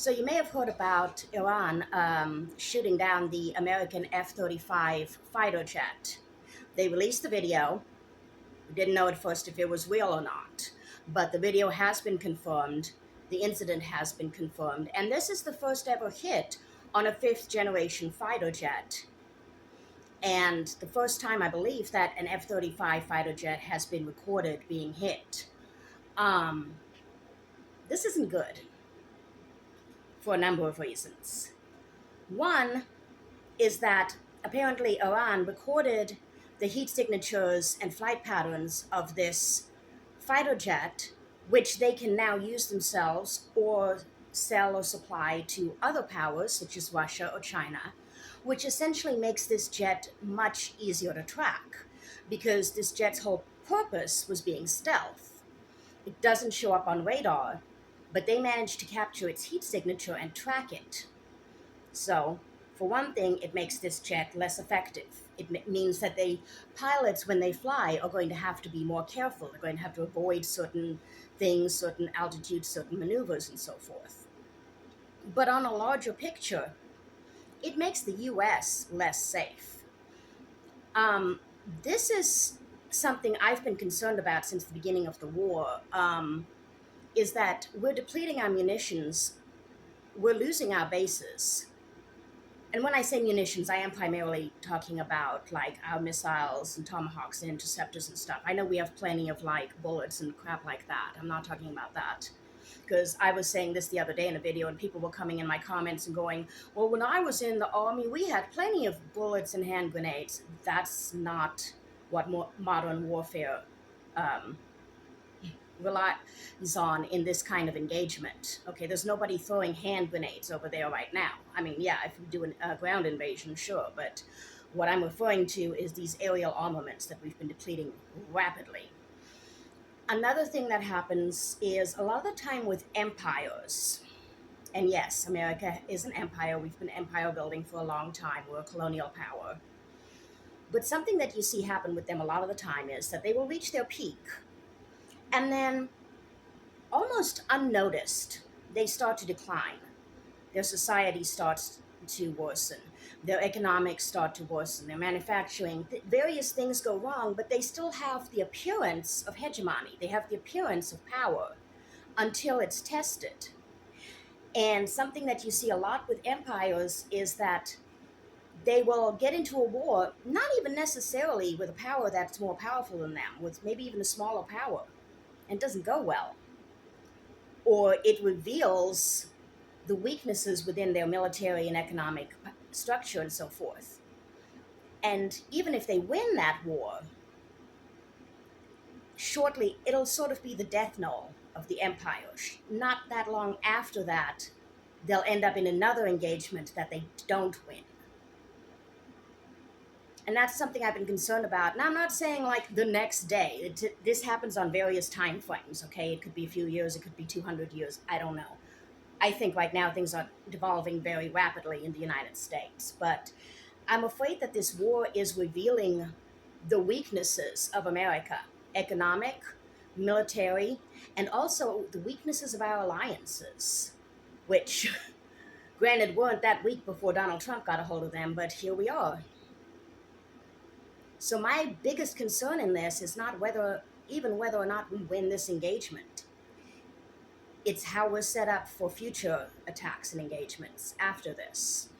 So you may have heard about Iran shooting down the American F-35 fighter jet. They released the video. We didn't know at first if it was real or not, but the video has been confirmed. The incident has been confirmed, and this is the first ever hit on a fifth generation fighter jet. And the first time, I believe, that an F-35 fighter jet has been recorded being hit. Um, this isn't good for a number of reasons. One is that apparently Iran recorded the heat signatures and flight patterns of this fighter jet, which they can now use themselves or sell or supply to other powers such as Russia or China, which essentially makes this jet much easier to track because this jet's whole purpose was being stealth. It doesn't show up on radar, but they managed to capture its heat signature and track it. So, for one thing, it makes this jet less effective. It means that pilots, when they fly, are going to have to be more careful. They're going to have to avoid certain things, certain altitudes, certain maneuvers, and so forth. But on a larger picture, it makes the U.S. less safe. This is something I've been concerned about since the beginning of the war, is that we're depleting our munitions, we're losing our bases. And when I say munitions, I am primarily talking about like our missiles and tomahawks and interceptors and stuff. I know we have plenty of like bullets and crap like that. I'm not talking about that. Because I was saying this the other day in a video and people were coming in my comments and going, well, when I was in the army, we had plenty of bullets and hand grenades. That's not what modern warfare relies on in this kind of engagement. Okay, there's nobody throwing hand grenades over there right now. I mean, yeah, if you do a ground invasion, sure, but what I'm referring to is these aerial armaments that we've been depleting rapidly. Another thing that happens is a lot of the time with empires, and yes, America is an empire. We've been empire building for a long time. We're a colonial power. But something that you see happen with them a lot of the time is that they will reach their peak and then almost unnoticed, they start to decline. Their society starts to worsen. Their economics start to worsen. Their manufacturing, various things go wrong, but they still have the appearance of hegemony. They have the appearance of power until it's tested. And something that you see a lot with empires is that they will get into a war, not even necessarily with a power that's more powerful than them, with maybe even a smaller power, and it doesn't go well. Or it reveals the weaknesses within their military and economic structure and so forth. And even if they win that war, shortly it'll sort of be the death knell of the empire. Not that long after that, they'll end up in another engagement that they don't win. And that's something I've been concerned about. And I'm not saying like the next day. This happens on various time frames, okay? It could be a few years, it could be 200 years, I don't know. I think right now things are devolving very rapidly in the United States. But I'm afraid that this war is revealing the weaknesses of America, economic, military, and also the weaknesses of our alliances, which, granted, weren't that weak before Donald Trump got a hold of them, but here we are. So my biggest concern in this is not whether or not we win this engagement. It's how we're set up for future attacks and engagements after this.